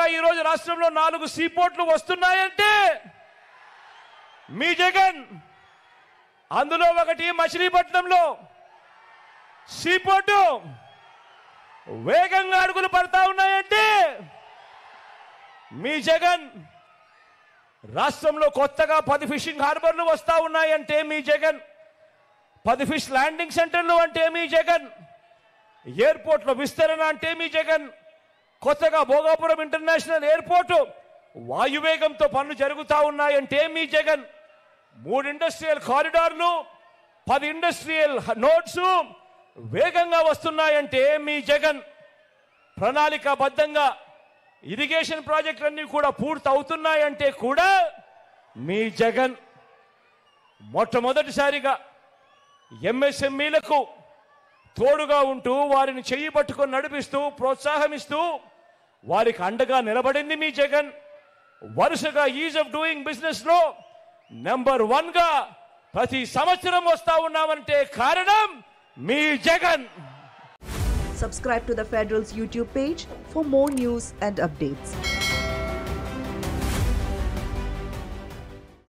కొత్తగా ఈ రోజు రాష్ట్రంలో 4 సీపోర్ట్లు వస్తున్నాయంటే మీ జగన్. అందులో ఒకటి మచిలీపట్నంలో సీపోర్టు వేగంగా అడుగులు పడతా ఉన్నాయంటే మీ జగన్. రాష్ట్రంలో కొత్తగా 10 ఫిషింగ్ హార్బర్లు వస్తా ఉన్నాయంటే మీ జగన్. 10 ఫిష్ ల్యాండింగ్ సెంటర్లు అంటే మీ జగన్. ఎయిర్పోర్ట్లో విస్తరణ అంటే మీ జగన్. కొత్తగా భోగాపురం ఇంటర్నేషనల్ ఎయిర్పోర్టు వాయువేగంతో పనులు జరుగుతూ ఉన్నాయంటే మీ జగన్. 3 ఇండస్ట్రియల్ కారిడార్లు, 10 ఇండస్ట్రియల్ నోడ్స్ వేగంగా వస్తున్నాయంటే మీ జగన్. ప్రణాళికాబద్ధంగా ఇరిగేషన్ ప్రాజెక్టులన్నీ కూడా పూర్తి అవుతున్నాయంటే కూడా మీ జగన్. మొట్టమొదటిసారిగా ఎంఎస్ఎంఈలకు తోడుగా ఉంటూ వారిని చెయ్యి పట్టుకొని నడిపిస్తూ ప్రోత్సాహమిస్తూ వారికి అండగా నిలబడింది మీ జగన్. వరుసగా ఈజ్ ఆఫ్ డూయింగ్ బిజినెస్ లో నెంబర్ 1 గా ప్రతి సంవత్సరం వస్తా ఉన్నామంటే కారణం మీ Jagan. Subscribe to the Federal's YouTube page for more news and updates.